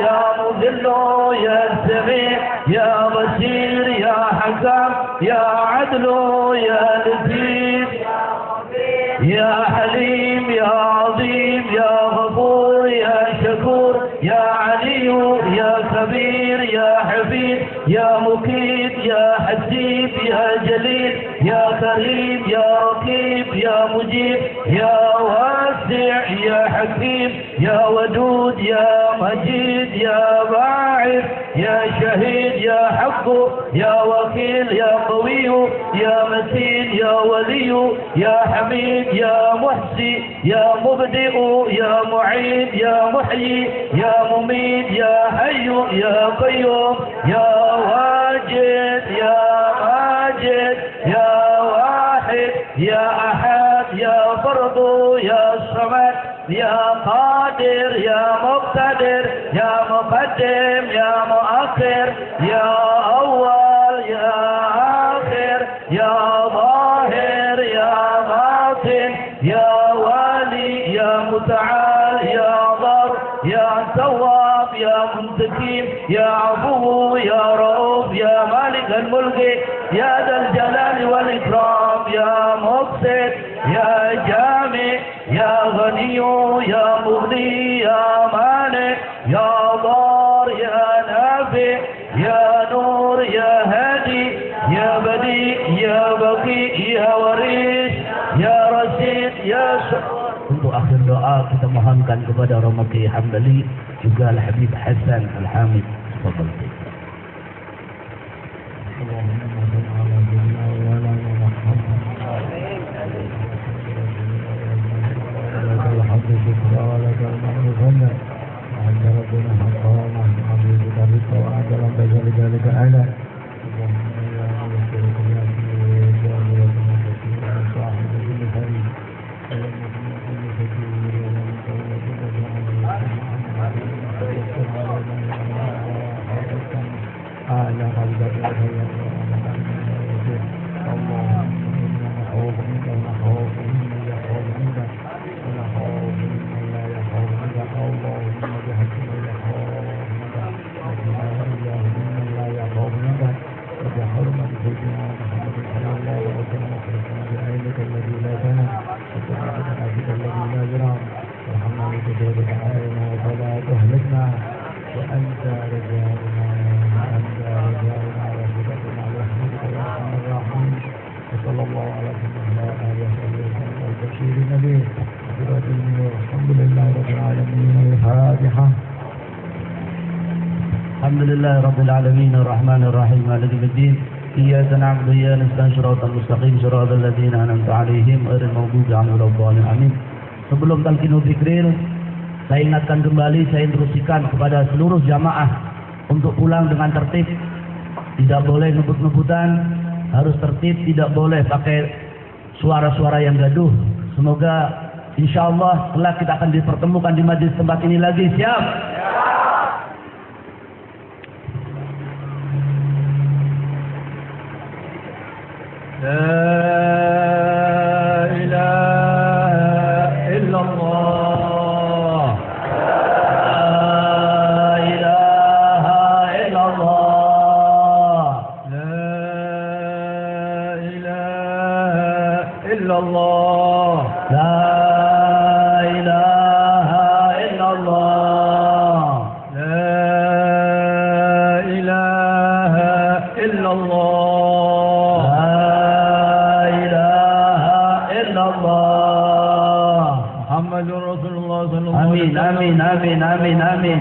يا مذل يا سميع يا بصير يا حكم يا عدل يا لطيف يا حليم يا عظيم يا غفور يا شكور يا علي يا كبير يا حفيظ يا مقيت يا حسيب يا جليل يا كريم يا رقيب يا مجيب يا واسع يا حكيم يا ودود يا مجيد يا باعث يا شهيد يا حق يا وكيل يا قوي يا متين يا ولي يا حميد يا محسي يا مبدئ يا معيد يا محيي يا مميت يا حي يا قيوم يا واجد يا ماجد يا واحد يا أحد يا فرد يا صمد يا قادر يا مقتدر يا مقدم يا مؤخر يا أول يا آخر يا ظاهر يا باطن يا والي يا متعال يا ضر يا تواب يا منتقم يا عفو يا رؤوف يا مالك الملك يا ذا الجلال والإكرام يا مقسط يا جامع يا غني يا مغني يا مانع يا ضار يا نافع يا نور يا هادي يا بديع يا بقي يا وريث يا رشيد يا Untuk akhir doa kita mohonkan kepada Romaki Hambali juga Al-Habib Hasan Al-Hamid. Tafadhal. Alhamdulillahi Rabbil Alamin Ar-Rahman Ar-Rahim Maliki Yawmiddin Iyyaka na'budu wa iyyaka nasta'in Shiratal mustaqim Shiratal ladzina an'amta 'alaihim ghairil maghdubi 'alaihim waladdallin. Amin. Sebelum talqinul dzikril, saya ingatkan kembali, saya instruksikan kepada seluruh jamaah untuk pulang dengan tertib. Tidak boleh ngebut-ngebutan, harus tertib, tidak boleh pakai suara-suara yang gaduh. Semoga insyaallah kelak kita akan dipertemukan di majlis tempat ini lagi. Siap? لا إله إلا الله لا إله إلا الله لا إله إلا الله لا إله إلا الله لا إله إلا الله Amin, amin, amin, amin, amin,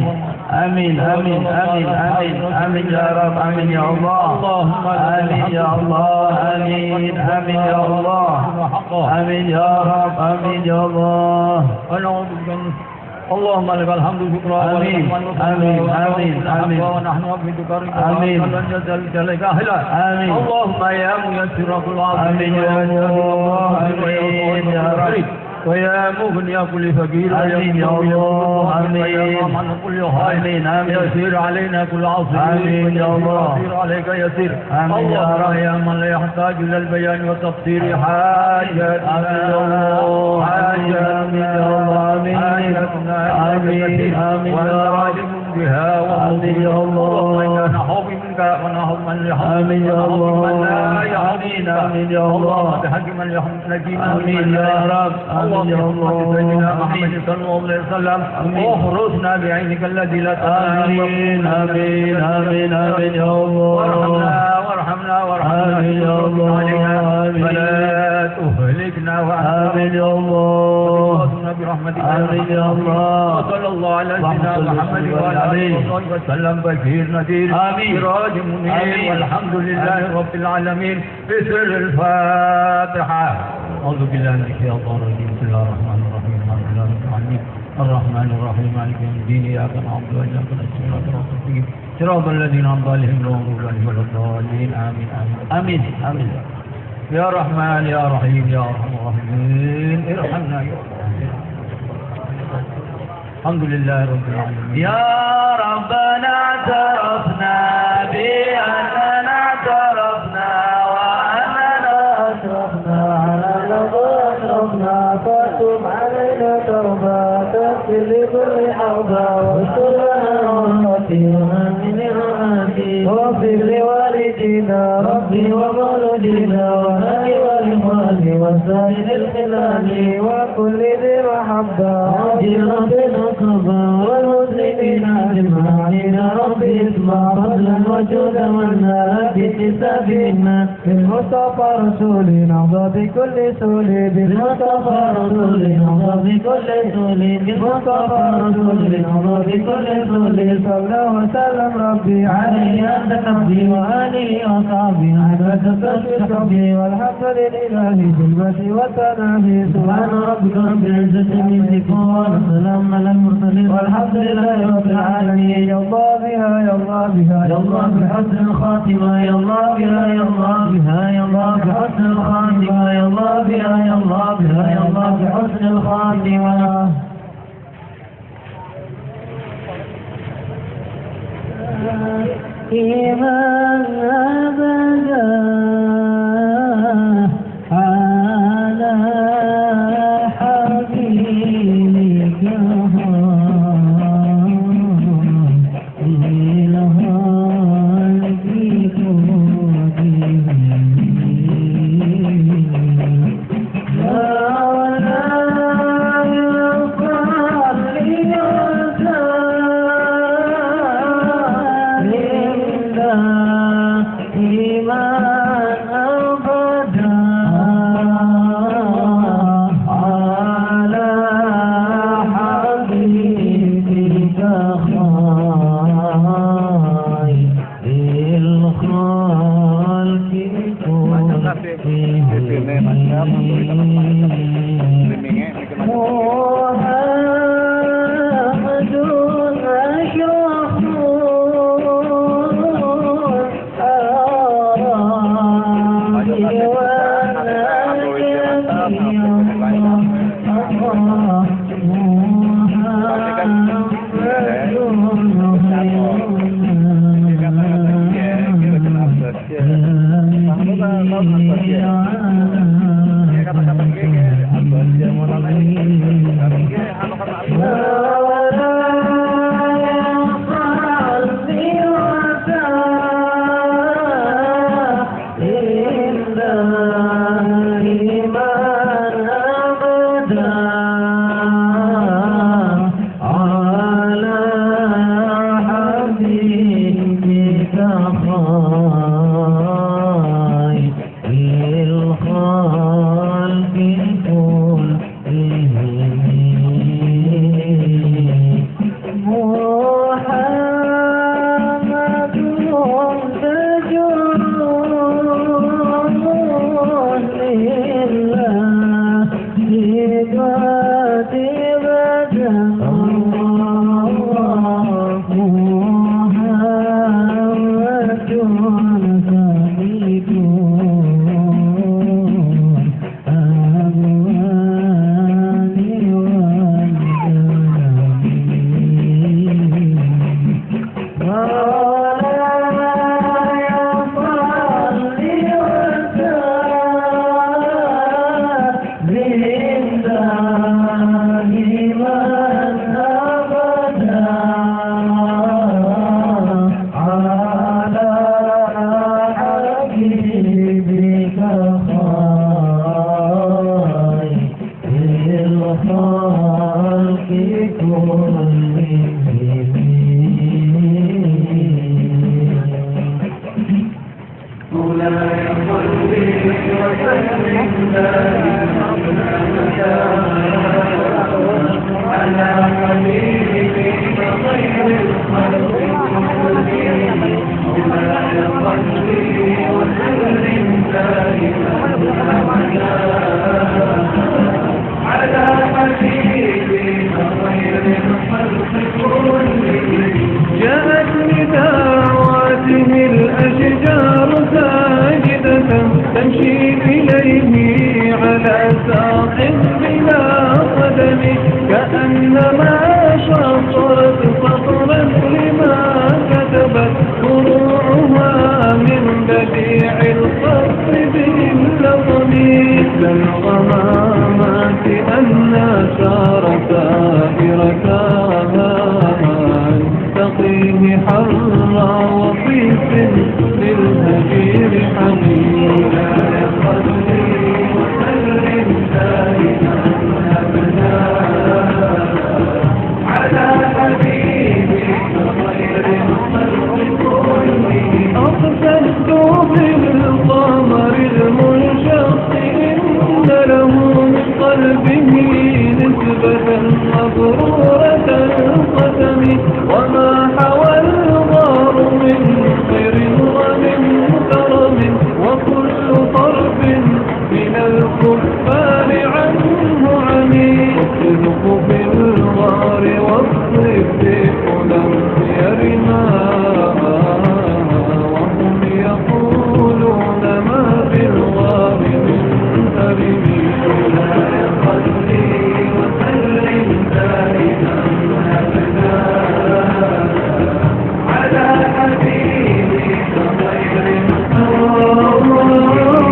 amin, amin, amin, amin, amin ya Rabb, amin ya Allah, amin ya Allah, amin, amin ya Allah, amin ya Rabb, amin ya Allah. اللهم لك الحمد شكرا آمين آمين آمين آمين ونحن عبدك آمين آمين اللهم يا ميسر كل عظيم آمين يا الله آمين يا رب ويا مغني كل فقير آمين يا الله آمين يا من كل خير آمين آمين يسير علينا كل عظيم آمين يا الله يسير عليك يسير آمين يا رب يا من لا يحتاج إلى البيان والتفسير حاجة آمين يا الله حاجة آمين يا الله آمين آمين آمين يا رب بها وآمين يا الله برحمتك ونهض من لحظ آمين يا الله. من لا يهدينا آمين يا الله. اللهم بحق من نجينا آمين يا رب. آمين يا الله. سيدنا محمد صلى الله عليه وسلم واخرجنا بعينك الذي لا آمين آمين آمين آمين يا الله. وارحمنا آمين يا الله. آمين. ولا تهلكنا آمين يا الله. برحمتك آمين يا الله. وصلى الله على سيدنا محمد وعلى آله وصحبه وسلم بشير نذير آمين. سراج منير آمين. والحمد لله رب العالمين بسر الفاتحة. أعوذ بالله من الشيطان الرجيم. بسم الله الرحمن الرحيم. الحمد لله رب العالمين الرحمن الرحيم مالك يوم الدين إياك نعبد وإياك نستعين اهدنا الصراط المستقيم صراط الذين أنعمت عليهم غير المغضوب عليهم ولا الضالين آمين آمين آمين آمين. يا رحمن يا رحيم يا أرحم الراحمين ارحمنا يا رب. الحمد لله رب العالمين. يا ربنا اعترفنا بأننا اعترفنا وأننا أسرفنا على لظى أسرفنا فتب علينا توبة تغفر لكل حوبة واستر لنا رحمتي وآمن رحمتي واغفر لوالدينا ربي ومولدينا وأهلي والإخوان وسائر الخلال وكل ذي محبة عاجل ربنا الصبا والمسلمين أجمعين ربي اسمع فضلا وجودا والنار بحسابنا بالمصطفى رسول نهضى بكل سول بالمصطفى رسول نهضى بكل سول بالمصطفى رسول نهضى بكل سول صلى وسلم ربي عليه أنت نبي وآله وصحبه على تسبح ربي والحمد لله بالبس والتناهي سبحان ربك رب العزة من ذكر وسلام على المرسلين والحمد لله رب العالمين. يا الله بها يا الله بها يا الله بحسن الخاتمة يا الله بها يا الله بها يا الله بحسن الخاتمة يا الله بها يا الله بها يا الله بحسن الخاتمة. إيمان أبدا على حبيبك إيمان إنما شطرت سطرا لما كتبت فروعها من بديع القصر باللطم مثل الغمامات أن سارت سائرتها تقيه حرا وطيف للهجير حميم لا يصلي وسلم دائما أبدا على حبيبك خير الخلق كلهم أقسمت بالقمر المنشق إن له من قلبه نسبة مبرورة القسم وما حوى الغار من خير ومن كرم وكل طرف من الكفار عنه عمي الصدق في الغار والصديق لم يرما وهم يقولون ما في الغار من كرم لا يصلي وسلم دائما أبدا على حبيبك خير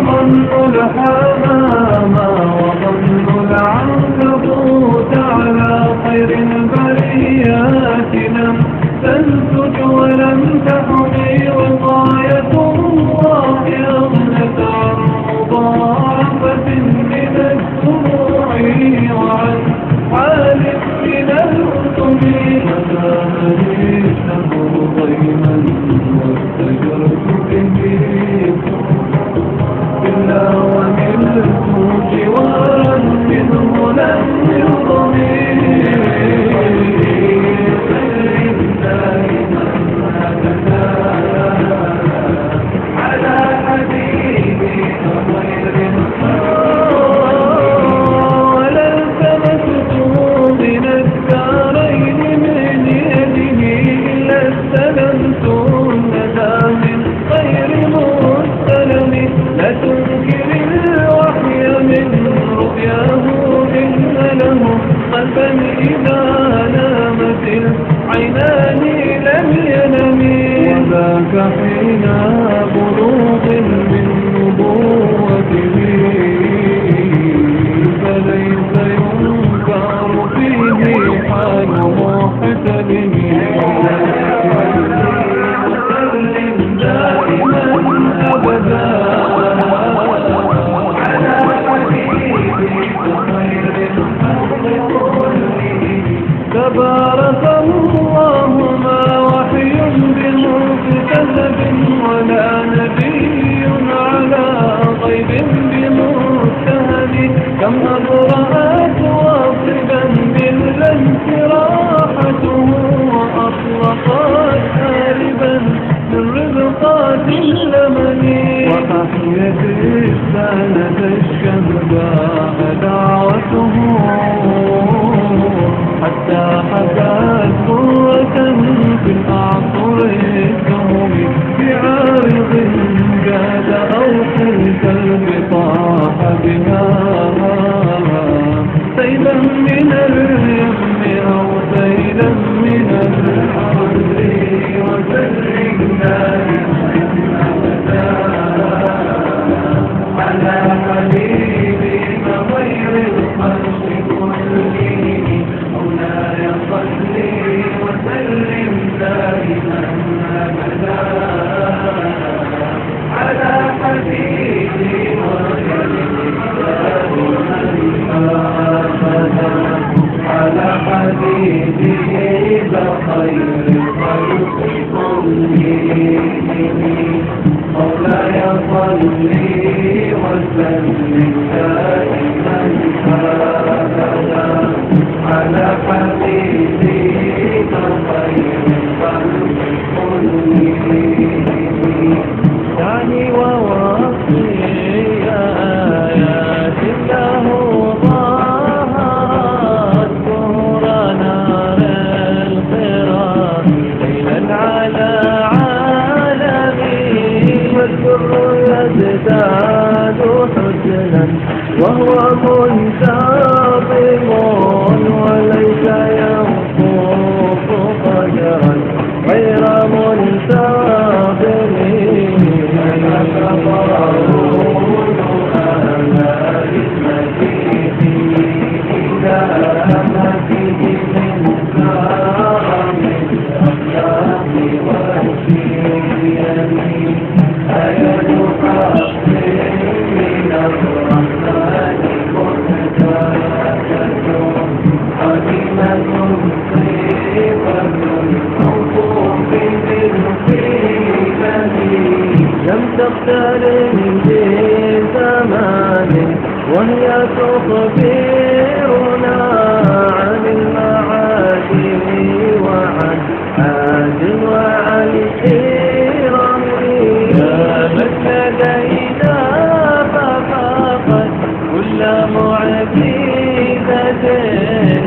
ظن الحمام وظن العنكبوت على خير البريات لم تنسج ولم تحمي وقاية الله أغنت عن مضاعفة من الدموع وعن حال من الكتب فزادني الشهر ضيما واستجرت به إلا وملت جوارا منه لم يضمي سلم دائما أبدا على حبيبك خير ولا التمست من الدارين من يده إلا استلمت الندى من خير مستلم لا تنكر الوحي من رؤياه إن له قلبا إذا نامت العينان لم ينم وذاك حين بلوغ من نبوته فليس ينكر فيه حال محتلم وسلم دائما أبدا على حبيبك خير الخلق كلهم تبارك الله ما وحي بمكتسب ولا نبي على غيب بمجتهد كم أبرأت واصبا إلا انشراحته وأطلقت هاربا من ربقات اللمن وأحيت رسالة الشهداء دعوته حتى حكت قرة في الأعصر السهم بعارض جاد أو خلت البطاح بها سيلا من اليم أو سيلا من الأرض وسلم دائما أبدا على حبيبك خير الخلق كلهم مولاي صل وسلم دائما أبدا على حبيبك على حبيبك خير الخلق كلهم مولاي صل وسلم دائما أبدا على حبيبك خير الخلق كلهم دعني ووصي آيات الله ظهرت ظهور نار القرى ليلا على عالمي والسر يزداد حزنا وهو منتظم وليس أمثال في زمان وهي تخبرنا عن المعادن وعن عاد وعن إرم كانت لدينا ففاقت كل معجزة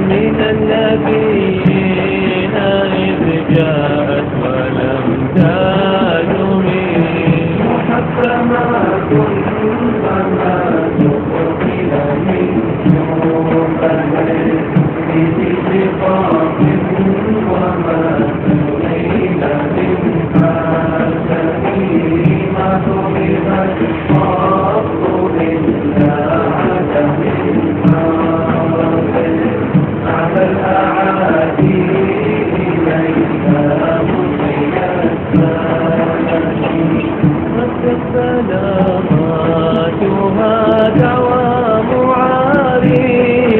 من النبيين إذ جاءت ولم تدمي محكمات فما تقبل من جبل في شقاق وما تقيل من حسن ما حرمت الحق إلا عدم على الأعادي إليها سلاماتها دوام عارضها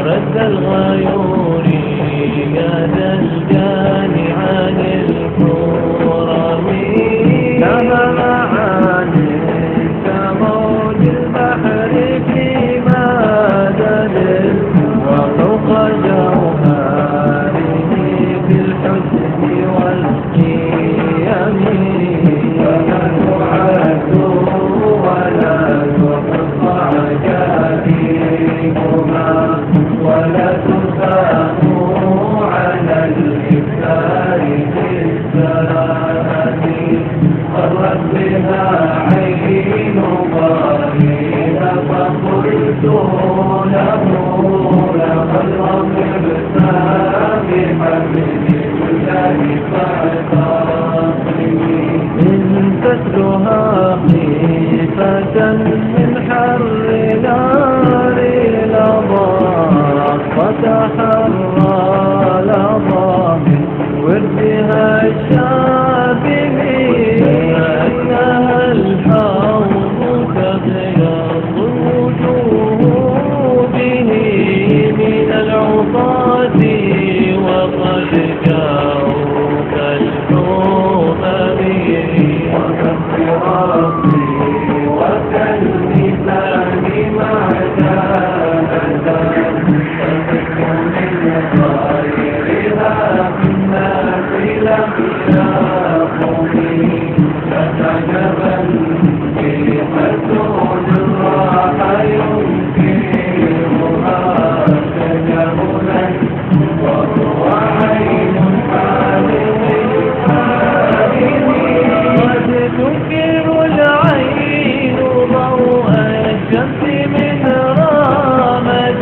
رد الغيور يد الجاني عن الكرم لها معاني كموج البحر في مدد وفوق جوهره بالحسن والقيم ولا تعد ولا تحصى عجائبها ولا تسام على الإكثار في السلام قرت بها عين ضريها فقلت له لقد رغبت بحبل الله فاعتصمي إن تتلها خيفة من حر نار لظى فتحرى لظى من وردها الشابه كأنها الحوض تغيظ الوجوه به من العصاة وقد جاءوا كالحمم وكالصراط وكالميزان ما جاءت فمن غيرها في الناس لم يقومي فتجبا في حسود الراح ينكرها تجبنا وهو عين حالم قد تنكر العين ضوء الشمس من رامد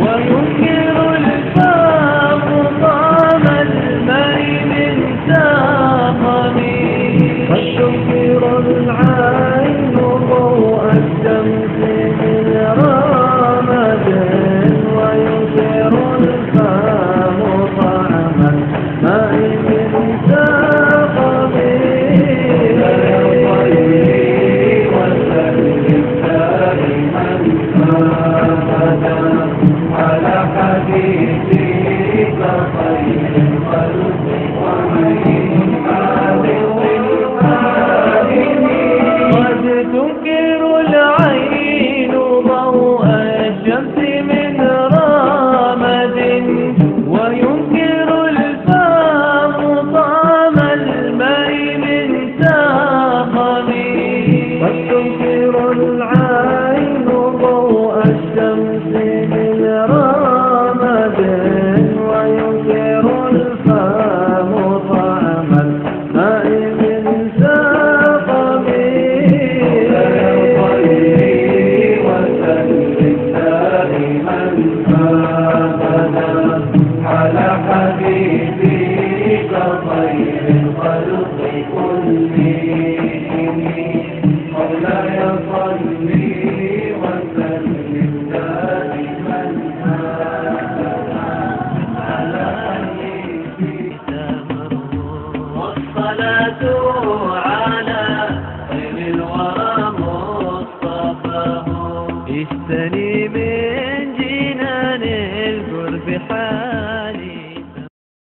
وينكر الفم طعم الماء من ساقم قد تنكر العين ضوء الشمس من رامد وينكر الفم طعم الماء من ساقم على حبيبك خير الخلق ومن خالق القادمين قد تنكر العين ضوء الشمس من رامد وينكر الفم طعم الماء من ساقم قد تنكر العين ضوء الشمس من رامد وينكر الفم طعم الماء من ساقم وسلم دائما أبدا على حبيبك خير الخلق كلهم